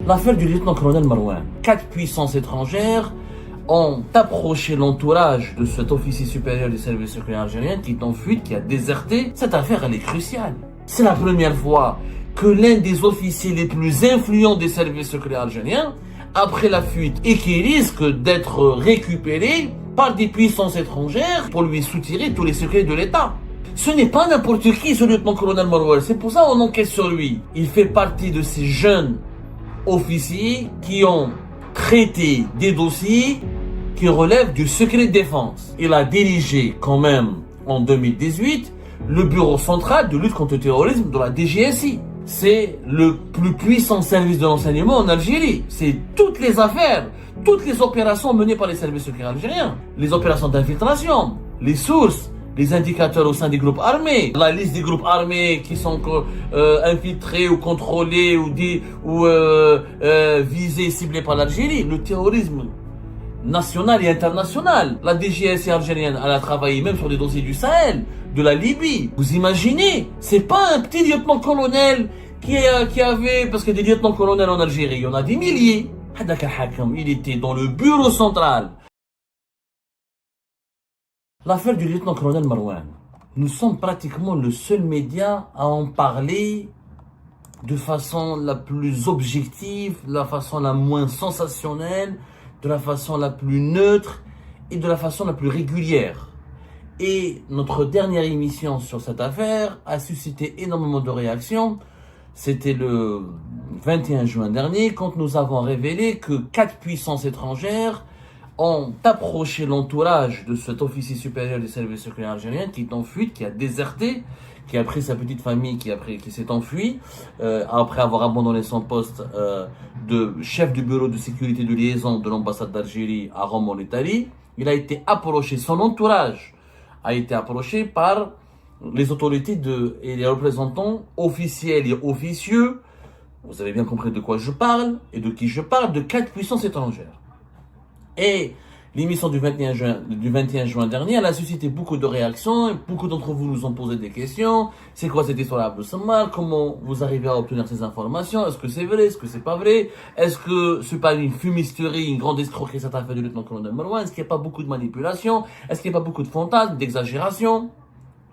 L'affaire du lieutenant-colonel Marouane. 4 puissances étrangères ont approché l'entourage de cet officier supérieur du service secret algérien qui est en fuite, qui a déserté. Cette affaire, elle est cruciale. C'est la première fois que l'un des officiers les plus influents des services secrets algériens, après la fuite, et qui risque d'être récupéré par des puissances étrangères pour lui soutirer tous les secrets de l'État. Ce n'est pas n'importe qui, ce lieutenant-colonel Marouane. C'est pour ça qu'on enquête sur lui. Il fait partie de ces jeunes officiers qui ont traité des dossiers qui relèvent du secret de défense. Il a dirigé quand même en 2018 le bureau central de lutte contre le terrorisme de la DGSI. C'est le plus puissant service de renseignement en Algérie. C'est toutes les affaires, toutes les opérations menées par les services secrets algériens. Les opérations d'infiltration, les sources, les indicateurs au sein des groupes armés, la liste des groupes armés qui sont infiltrés ou contrôlés ou visés, ciblés par l'Algérie, le terrorisme national et international. La DGSI algérienne, elle a travaillé même sur des dossiers du Sahel, de la Libye. Vous imaginez, c'est pas un petit lieutenant-colonel qui avait, parce que des lieutenants-colonels en Algérie, il y en a des milliers. Il était dans le bureau central. L'affaire du lieutenant-colonel Marouane. Nous sommes pratiquement le seul média à en parler de façon la plus objective, de la façon la moins sensationnelle, de la façon la plus neutre et de la façon la plus régulière. Et notre dernière émission sur cette affaire a suscité énormément de réactions. C'était le 21 juin dernier quand nous avons révélé que 4 puissances étrangères ont approché l'entourage de cet officier supérieur du service secret algérien qui est en fuite, qui a déserté, qui a pris sa petite famille, qui s'est enfui après avoir abandonné son poste de chef du bureau de sécurité de liaison de l'ambassade d'Algérie à Rome en Italie. Il a été approché, son entourage a été approché par les autorités et les représentants officiels et officieux. Vous avez bien compris de quoi je parle et de qui je parle, de 4 puissances étrangères. Et l'émission du 21 juin dernier, elle a suscité beaucoup de réactions. Beaucoup d'entre vous nous ont posé des questions. C'est quoi cette histoire d'Abdou Samar? Comment vous arrivez à obtenir ces informations? Est-ce que c'est vrai? Est-ce que c'est pas vrai? Est-ce que c'est pas une fumisterie, une grande escroquerie cette affaire du lieutenant-colonel Marouane? Est-ce qu'il n'y a pas beaucoup de manipulation? Est-ce qu'il n'y a pas beaucoup de fantasmes, d'exagération?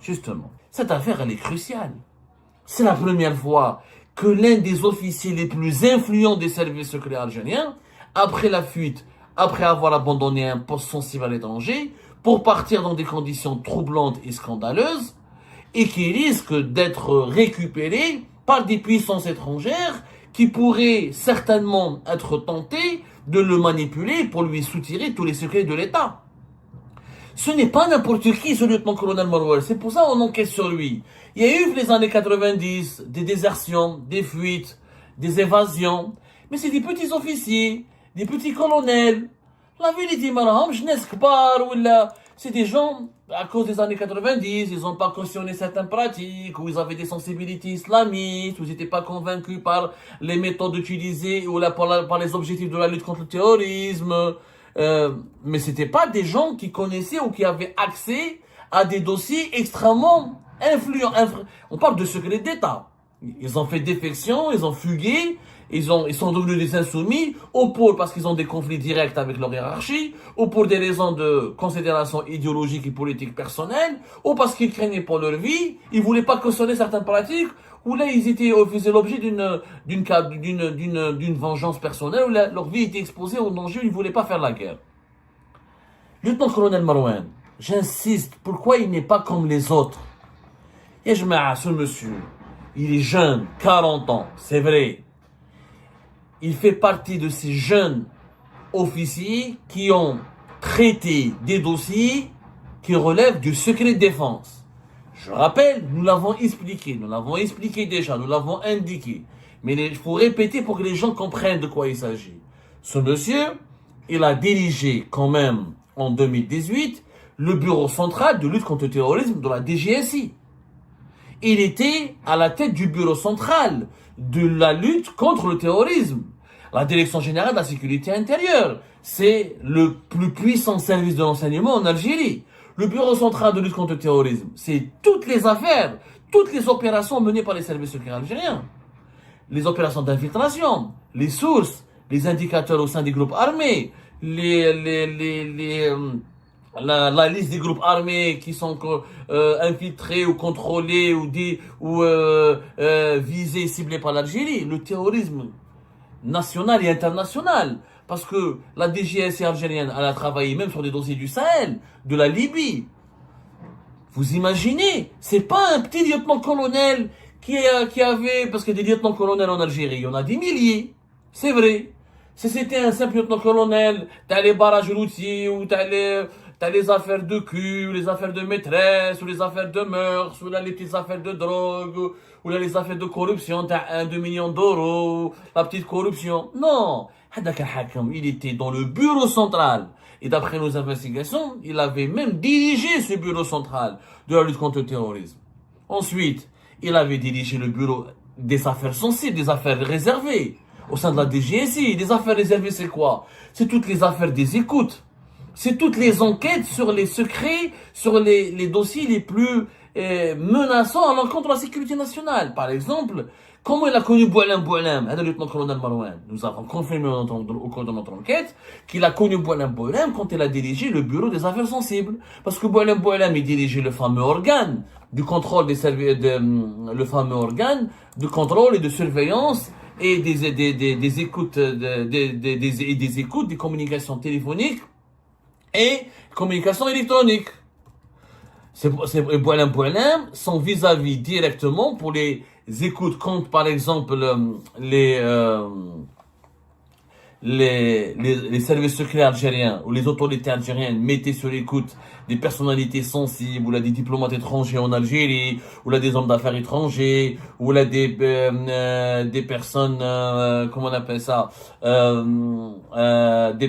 Justement, cette affaire, elle est cruciale. C'est la première fois que l'un des officiers les plus influents des services secrets algériens, après la fuite, après avoir abandonné un poste sensible à l'étranger, pour partir dans des conditions troublantes et scandaleuses, et qui risque d'être récupéré par des puissances étrangères qui pourraient certainement être tentées de le manipuler pour lui soutirer tous les secrets de l'État. Ce n'est pas n'importe qui, ce lieutenant-colonel Marouane. C'est pour ça qu'on enquête sur lui. Il y a eu les années 90 des désertions, des fuites, des évasions, mais c'est des petits officiers, des petits colonels. La vérité, madame, je n'ai pas, c'est des gens, à cause des années 90, ils n'ont pas cautionné certaines pratiques, ou ils avaient des sensibilités islamistes, ou ils n'étaient pas convaincus par les méthodes utilisées, ou par les objectifs de la lutte contre le terrorisme. Mais c'était pas des gens qui connaissaient ou qui avaient accès à des dossiers extrêmement influents. On parle de secrets d'État. Ils ont fait défection, ils ont fugué, ils sont devenus des insoumis, ou pour parce qu'ils ont des conflits directs avec leur hiérarchie, ou pour des raisons de considération idéologique et politique personnelle, ou parce qu'ils craignaient pour leur vie, ils voulaient pas cautionner certaines pratiques, ou là ils faisaient l'objet d'une vengeance personnelle, où leur vie était exposée au danger, ils voulaient pas faire la guerre. Lieutenant-colonel Marouane, j'insiste, pourquoi il n'est pas comme les autres? Et je mets à ce monsieur, il est jeune, 40 ans, c'est vrai. Il fait partie de ces jeunes officiers qui ont traité des dossiers qui relèvent du secret de défense. Je rappelle, nous l'avons expliqué déjà, nous l'avons indiqué. Mais il faut répéter pour que les gens comprennent de quoi il s'agit. Ce monsieur, il a dirigé quand même en 2018 le bureau central de lutte contre le terrorisme de la DGSI. Il était à la tête du bureau central de la lutte contre le terrorisme. La Direction générale de la sécurité intérieure, c'est le plus puissant service de renseignement en Algérie. Le bureau central de lutte contre le terrorisme, c'est toutes les affaires, toutes les opérations menées par les services secrets algériens. les opérations d'infiltration, les sources, les indicateurs au sein des groupes armés, la liste des groupes armés qui sont infiltrés ou contrôlés ou visés, ciblés par l'Algérie, le terrorisme national et international. Parce que la DGSI algérienne, elle a travaillé même sur des dossiers du Sahel, de la Libye. Vous imaginez, c'est pas un petit lieutenant-colonel qui avait, parce que des lieutenants-colonels en Algérie, il y en a des milliers, c'est vrai. Si c'était un simple lieutenant-colonel, t'as les barrages routiers, ou t'as les affaires de cul, ou les affaires de maîtresse, ou les affaires de mœurs, ou là, les petites affaires de drogue, ou là, les affaires de corruption, t'as 1-2 millions d'euros, la petite corruption. Non, Hadak al-Hakam, il était dans le bureau central. Et d'après nos investigations, il avait même dirigé ce bureau central de la lutte contre le terrorisme. Ensuite, il avait dirigé le bureau des affaires sensibles, des affaires réservées. Au sein de la DGSI, des affaires réservées, c'est quoi? C'est toutes les affaires des écoutes. C'est toutes les enquêtes sur les secrets, sur les dossiers les plus menaçants à l'encontre de la sécurité nationale. Par exemple, comment il a connu Boualem, le lieutenant-colonel Marouane? Nous avons confirmé au cours de notre enquête qu'il a connu Boualem quand il a dirigé le bureau des affaires sensibles. Parce que Boualem, il dirigeait le fameux organe du contrôle des services, le fameux organe de contrôle et de surveillance et des écoutes, des écoutes, des communications téléphoniques et communications électroniques. C'est Boualem, son vis-à-vis directement pour les écoutes contre, par exemple, les services secrets algériens ou les autorités algériennes mettaient sur écoute des personnalités sensibles, ou là des diplomates étrangers en Algérie, ou là des hommes d'affaires étrangers, ou là des personnes, comment on appelle ça, des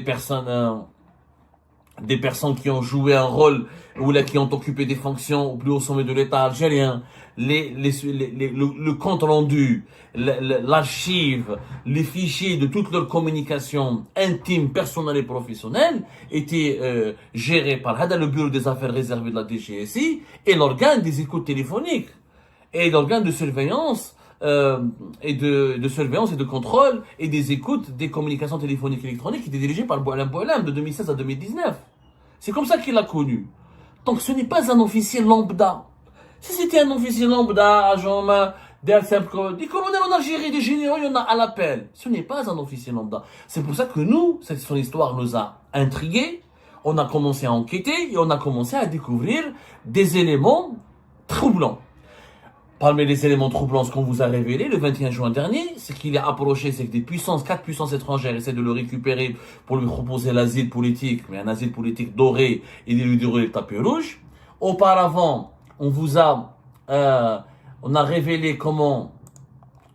personnes qui ont joué un rôle ou là qui ont occupé des fonctions au plus haut sommet de l'État algérien, le compte rendu, l'archive, les fichiers de toutes leurs communications intimes, personnelles et professionnelles étaient gérés par le bureau des affaires réservées de la DGSI et l'organe des écoutes téléphoniques et l'organe de surveillance et de surveillance et de contrôle et des écoutes des communications téléphoniques et électroniques qui étaient dirigées par Boualem de 2016 à 2019. C'est comme ça qu'il l'a connu. Donc ce n'est pas un officier lambda. Si c'était un officier lambda, agent, des colonels en Algérie, des généraux, il y en a à l'appel. Ce n'est pas un officier lambda. C'est pour ça que nous, son histoire nous a intrigués. On a commencé à enquêter et on a commencé à découvrir des éléments troublants. Parmi les éléments troublants, ce qu'on vous a révélé le 21 juin dernier, c'est qu'il est approché, c'est que des puissances, 4 puissances étrangères essaient de le récupérer pour lui proposer l'asile politique, mais un asile politique doré et de lui dérouler le tapis rouge. Auparavant, on a révélé comment,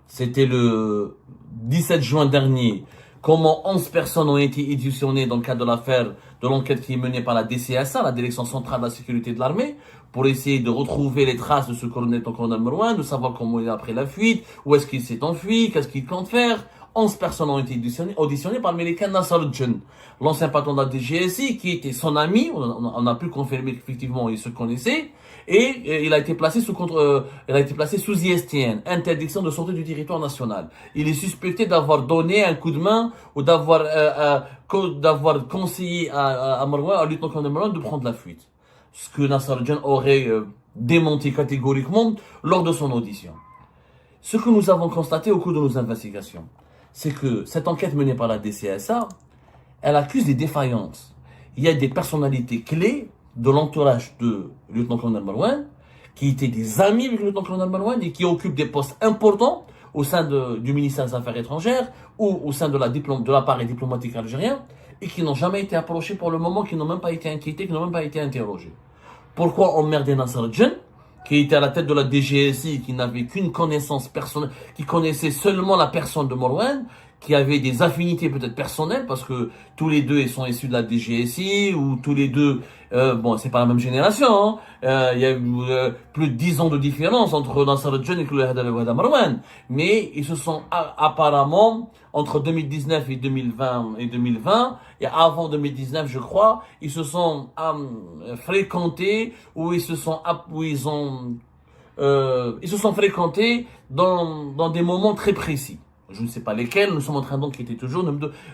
c'était le 17 juin dernier, comment 11 personnes ont été éditionnées dans le cadre de l'affaire, de l'enquête qui est menée par la DCSA, la Direction Centrale de la Sécurité de l'Armée, pour essayer de retrouver les traces de ce colonel Marouane, de savoir comment il a pris la fuite, où est-ce qu'il s'est enfui, qu'est-ce qu'il compte faire. 11 personnes ont été auditionnées par l'américain Nasser Djen, l'ancien patron de la DGSI, qui était son ami. On a pu confirmer qu'effectivement il se connaissait. Et il a été placé sous ISTN, interdiction de sortir du territoire national. Il est suspecté d'avoir donné un coup de main ou d'avoir conseillé à Marouane, à lieutenant-colonel Marouane, de prendre la fuite. Ce que Nasser Djen aurait démenti catégoriquement lors de son audition. Ce que nous avons constaté au cours de nos investigations, c'est que cette enquête menée par la DCSA, elle accuse des défaillances. Il y a des personnalités clés de l'entourage de lieutenant-colonel Marouane, qui étaient des amis avec le lieutenant-colonel Marouane et qui occupent des postes importants au sein du ministère des Affaires étrangères ou au sein de l'appareil diplomatique algérien et qui n'ont jamais été approchés pour le moment, qui n'ont même pas été inquiétés, qui n'ont même pas été interrogés. Pourquoi emmerder Nasser Djen, qui était à la tête de la DGSI, qui n'avait qu'une connaissance personnelle, qui connaissait seulement la personne de Marouane, qui avait des affinités peut-être personnelles, parce que tous les deux ils sont issus de la DGSI, ou tous les deux, bon, c'est pas la même génération, hein. Il y a plus de 10 ans de différence entre Nasser Djen et le Marouane, mais ils se sont apparemment, entre 2019 et 2020, et avant 2019, je crois, ils se sont fréquentés, où ils ont ils se sont fréquentés dans des moments très précis. Je ne sais pas lesquels, nous sommes en train d'enquêter toujours.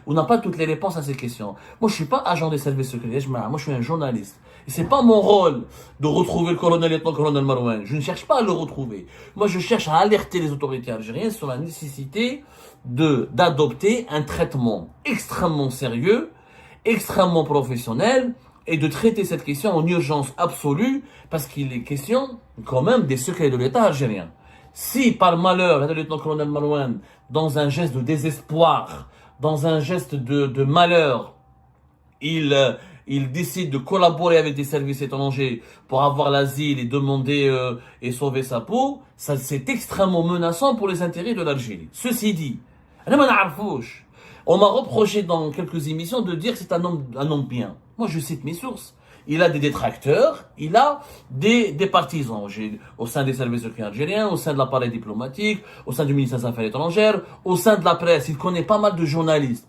On n'a pas toutes les réponses à ces questions. Moi, je suis pas agent des services secrets, moi, je suis un journaliste. Et c'est pas mon rôle de retrouver le lieutenant-colonel Marouane. Je ne cherche pas à le retrouver. Moi, je cherche à alerter les autorités algériennes sur la nécessité d'adopter un traitement extrêmement sérieux, extrêmement professionnel, et de traiter cette question en urgence absolue, parce qu'il est question, quand même, des secrets de l'État algérien. Si, par malheur, le lieutenant-colonel Marouane, dans un geste de désespoir, dans un geste de malheur, il décide de collaborer avec des services étrangers pour avoir l'asile et demander et sauver sa peau, ça c'est extrêmement menaçant pour les intérêts de l'Algérie. Ceci dit, on m'a reproché dans quelques émissions de dire que c'est un homme bien. Moi, je cite mes sources. Il a des détracteurs, il a des partisans. Au sein des services secrets algériens, au sein de l'appareil diplomatique, au sein du ministère des Affaires étrangères, au sein de la presse. Il connaît pas mal de journalistes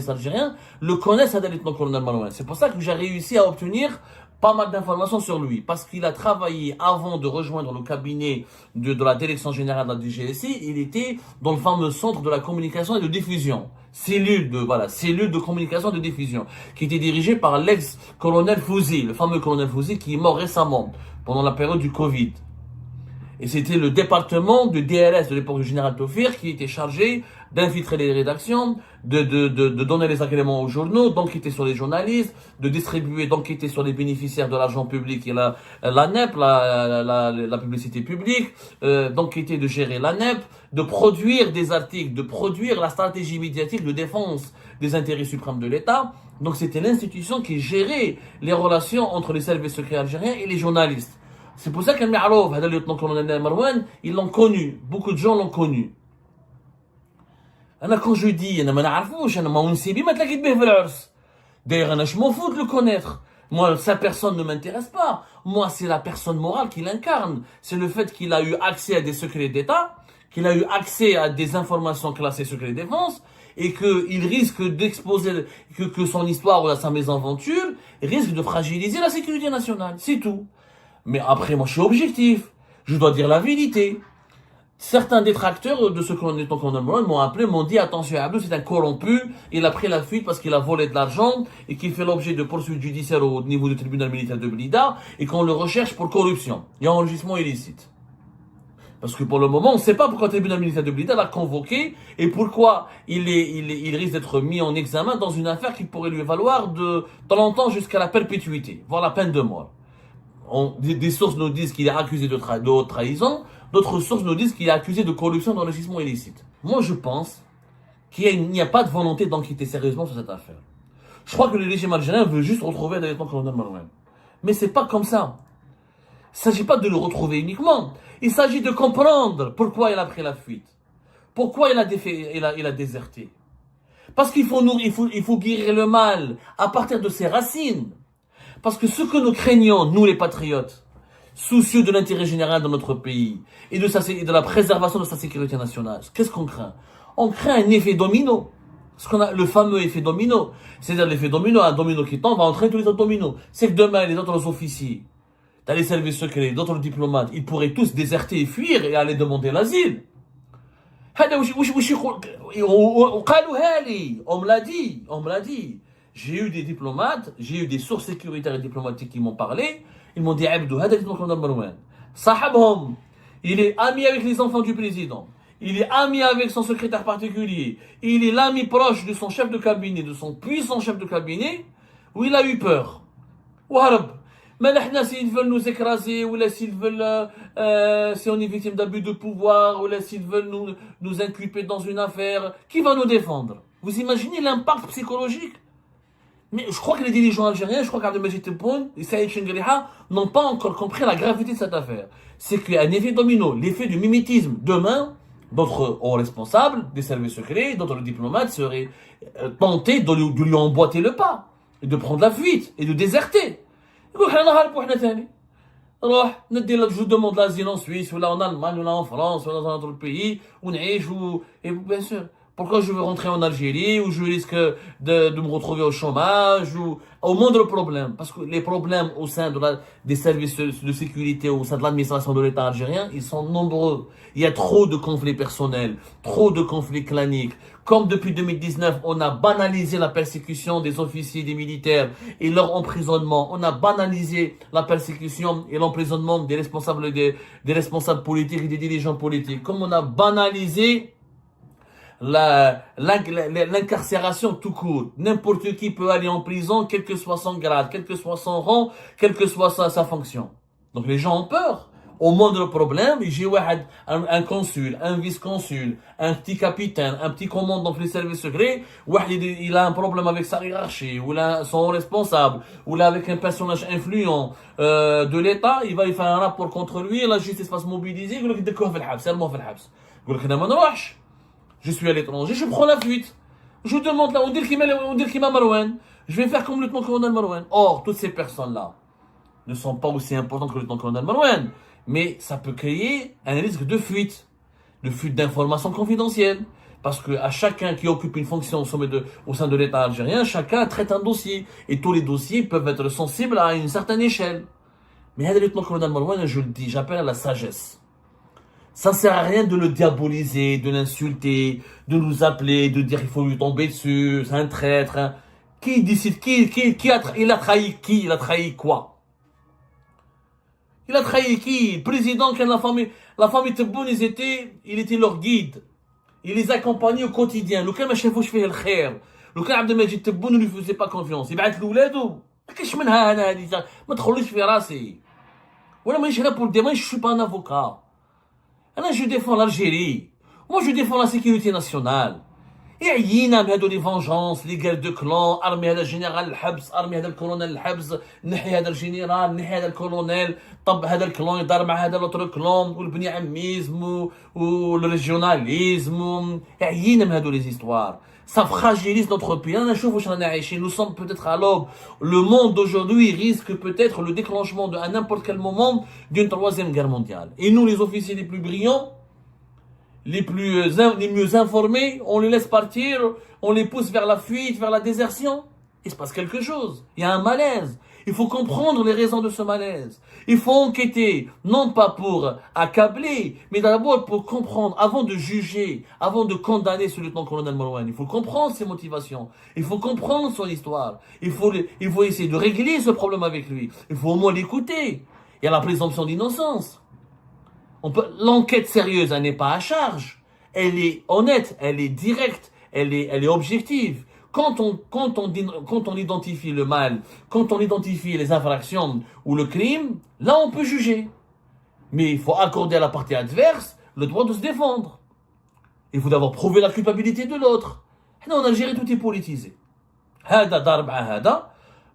algériens le connaissent à lieutenant-colonel Marouane. C'est pour ça que j'ai réussi à obtenir pas mal d'informations sur lui, parce qu'il a travaillé avant de rejoindre le cabinet de la direction générale de la DGSI, il était dans le fameux centre de la communication et de diffusion, cellule de communication et de diffusion, qui était dirigée par l'ex-colonel Fouzi, le fameux colonel Fouzi qui est mort récemment, pendant la période du Covid. Et c'était le département de DRS de l'époque du général Taufir qui était chargé d'infiltrer les rédactions, de donner les agréments aux journaux, d'enquêter sur les journalistes, de distribuer, d'enquêter sur les bénéficiaires de l'argent public et la NEP, la publicité publique, d'enquêter, de gérer la NEP, de produire des articles, de produire la stratégie médiatique de défense des intérêts suprêmes de l'État. Donc c'était l'institution qui gérait les relations entre les services secrets algériens et les journalistes. C'est pour ça qu'un Mi'arouf, le lieutenant-colonel Marouane, ils l'ont connu. Beaucoup de gens l'ont connu. Quand je dis, d'ailleurs, je m'en fous de le connaître. Moi, sa personne ne m'intéresse pas. Moi, c'est la personne morale qu'il incarne. C'est le fait qu'il a eu accès à des secrets d'État, qu'il a eu accès à des informations classées secret défense, et qu'il risque d'exposer, que son histoire ou sa mésaventure risque de fragiliser la sécurité nationale. C'est tout. Mais après, moi, je suis objectif. Je dois dire la vérité. Certains détracteurs de ce lieutenant-colonel Marouane m'ont appelé, m'ont dit, attention, Abdou, c'est un corrompu, il a pris la fuite parce qu'il a volé de l'argent et qu'il fait l'objet de poursuites judiciaires au niveau du tribunal militaire de Blida et qu'on le recherche pour corruption et enrichissement illicite. Parce que pour le moment, on ne sait pas pourquoi le tribunal militaire de Blida l'a convoqué et pourquoi il risque d'être mis en examen dans une affaire qui pourrait lui valoir de longtemps jusqu'à la perpétuité, voire la peine de mort. Des sources nous disent qu'il est accusé de haute trahison, d'autres sources nous disent qu'il est accusé de corruption et d'enrichissement illicite. Moi, je pense qu'il n'y a pas de volonté d'enquêter sérieusement sur cette affaire. Je crois que le régime algérien veut juste retrouver le lieutenant-colonel Marouane. Mais c'est pas comme ça. Il ne s'agit pas de le retrouver uniquement. Il s'agit de comprendre pourquoi il a pris la fuite. Pourquoi il a déserté. Parce qu'il faut guérir le mal à partir de ses racines. Parce que ce que nous craignons, nous les patriotes, soucieux de l'intérêt général de notre pays et de la préservation de sa sécurité nationale, qu'est-ce qu'on craint? On craint un effet domino. Le fameux effet domino. C'est-à-dire l'effet domino, un domino qui tombe va entraîner tous les autres dominos. C'est que demain, les autres officiers, dans les services secrets, d'autres diplomates, ils pourraient tous déserter et fuir et aller demander l'asile. On me l'a dit. J'ai eu des diplomates, j'ai eu des sources sécuritaires et diplomatiques qui m'ont parlé. Ils m'ont dit, Abdou, il est ami avec les enfants du président. Il est ami avec son secrétaire particulier. Il est l'ami proche de son chef de cabinet, de son puissant chef de cabinet, où il a eu peur. Mais là, s'ils veulent nous écraser, ou là, s'ils veulent, si on est victime d'abus de pouvoir, ou là, s'ils veulent nous inculper dans une affaire, qui va nous défendre? Vous imaginez l'impact psychologique? Mais je crois que les dirigeants algériens, je crois qu'Abdelmajid Tebboune et Saïd Chengheriha n'ont pas encore compris la gravité de cette affaire. C'est qu'il y a un effet domino, l'effet du mimétisme. Demain, d'autres hauts responsables des services secrets, d'autres diplomates seraient tentés de lui emboîter le pas, et de prendre la fuite, et de déserter. Je demande l'asile en Suisse, ou là en Allemagne, ou là en France, ou dans un autre pays, et bien sûr, Pourquoi je veux rentrer en Algérie, où je risque de me retrouver au chômage, ou au moindre problème. Parce que les problèmes au sein des services de sécurité, au sein de l'administration de l'État algérien, ils sont nombreux. Il y a trop de conflits personnels, trop de conflits claniques. Comme depuis 2019, on a banalisé la persécution des officiers, des militaires et leur emprisonnement. On a banalisé la persécution et l'emprisonnement des responsables politiques et des dirigeants politiques. Comme on a banalisé l'incarcération tout court. N'importe qui peut aller en prison, quel que soit son grade, quel que soit son rang, quelle que soit sa fonction. Donc les gens ont peur. Au moindre problème, j'ai un consul, un vice-consul, un petit capitaine, un petit commandant dans les services secrets, il a un problème avec sa hiérarchie, ou son responsable, ou là avec un personnage influent de l'État, il va y faire un rapport contre lui, et la justice va se mobiliser, il va dire je suis à l'étranger, je prends la fuite. Je demande là, on dit qu'il m'a Marouane. Je vais faire comme le lieutenant-colonel Marouane. Or, toutes ces personnes-là ne sont pas aussi importantes que le lieutenant-colonel Marouane. Mais ça peut créer un risque de fuite d'informations confidentielles. Parce que à chacun qui occupe une fonction au sein de l'État algérien, chacun traite un dossier. Et tous les dossiers peuvent être sensibles à une certaine échelle. Mais le lieutenant-colonel Marouane, je le dis, j'appelle à la sagesse. Ça sert à rien de le diaboliser, de l'insulter, de nous appeler, de dire qu'il faut lui tomber dessus, c'est un traître. Hein. Qui décide il a trahi qui? Il a trahi quoi? Il a trahi qui? Le président, quand la famille Tebboune, il était leur guide. Il les accompagnait au quotidien. لو كان ما شافوش فيه الخير، لو كان عبد المجيد تبون ne lui faisait pas confiance، يبعث لولاده. ما كاينش منها انا هذه، ما تدخلوش في راسي. وانا مانيش هنا بور دي، مانيش شو با ان افوكا. انا جو ديفون l'Algérie. Moi je défends la sécurité nationale. عيينا بهادو لي فونجونس لي غير دو كلون، ارمي هذا الجنرال الحبس، ارمي هذا الكولونيل الحبس، نحي هذا الجنرال، نحي هذا الكولونيل، طب هذا الكلون يدار مع هذا لوتر كلون، والبني عميزم والريجيوناليزم. عيينا من هادو لي زيستوار. Ça fragilise notre pays. أنا نشوف واش رانا عايشين. Nous sommes peut-être à l'aube. Le monde d'aujourd'hui risque peut-être le déclenchement à n'importe quel moment d'une troisième guerre mondiale. Et nous, les officiers les plus brillants, les mieux informés, on les laisse partir, on les pousse vers la fuite, vers la désertion. Il se passe quelque chose. Il y a un malaise. Il faut comprendre les raisons de ce malaise. Il faut enquêter, non pas pour accabler, mais d'abord pour comprendre, avant de juger, avant de condamner ce lieutenant-colonel Marouane. Il faut comprendre ses motivations. Il faut comprendre son histoire. Il faut essayer de régler ce problème avec lui. Il faut au moins l'écouter. Il y a la présomption d'innocence. L'enquête sérieuse, elle n'est pas à charge. Elle est honnête, elle est directe, elle est objective. Quand on identifie le mal, quand on identifie les infractions ou le crime, là on peut juger. Mais il faut accorder à la partie adverse le droit de se défendre. Il faut d'abord prouver la culpabilité de l'autre. En Algérie, tout est politisé. Hada darb hada.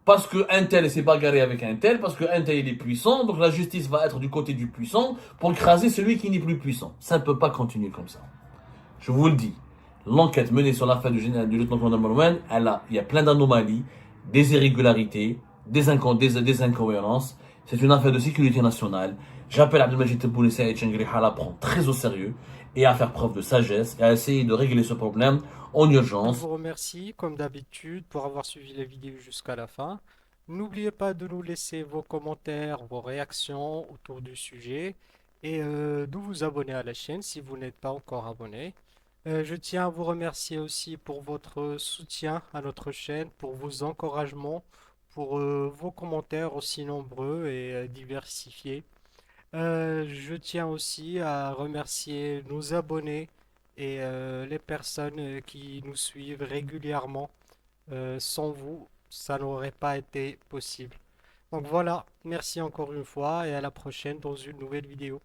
Parce qu'un tel s'est bagarré avec un tel, parce qu'un tel il est puissant, donc la justice va être du côté du puissant pour écraser celui qui n'est plus puissant. Ça ne peut pas continuer comme ça. Je vous le dis, l'enquête menée sur l'affaire du lieutenant-colonel Marouane, il y a plein d'anomalies, des irrégularités, des incohérences. C'est une affaire de sécurité nationale. J'appelle Abdelmajid Tebboune et Saïd Chengri à la prendre très au sérieux et à faire preuve de sagesse et à essayer de régler ce problème en urgence. Je vous remercie, comme d'habitude, pour avoir suivi la vidéo jusqu'à la fin. N'oubliez pas de nous laisser vos commentaires, vos réactions autour du sujet et de vous abonner à la chaîne si vous n'êtes pas encore abonné. Je tiens à vous remercier aussi pour votre soutien à notre chaîne, pour vos encouragements, pour vos commentaires aussi nombreux et diversifiés. Je tiens aussi à remercier nos abonnés et les personnes qui nous suivent régulièrement. Sans vous, ça n'aurait pas été possible. Donc voilà, merci encore une fois et à la prochaine dans une nouvelle vidéo.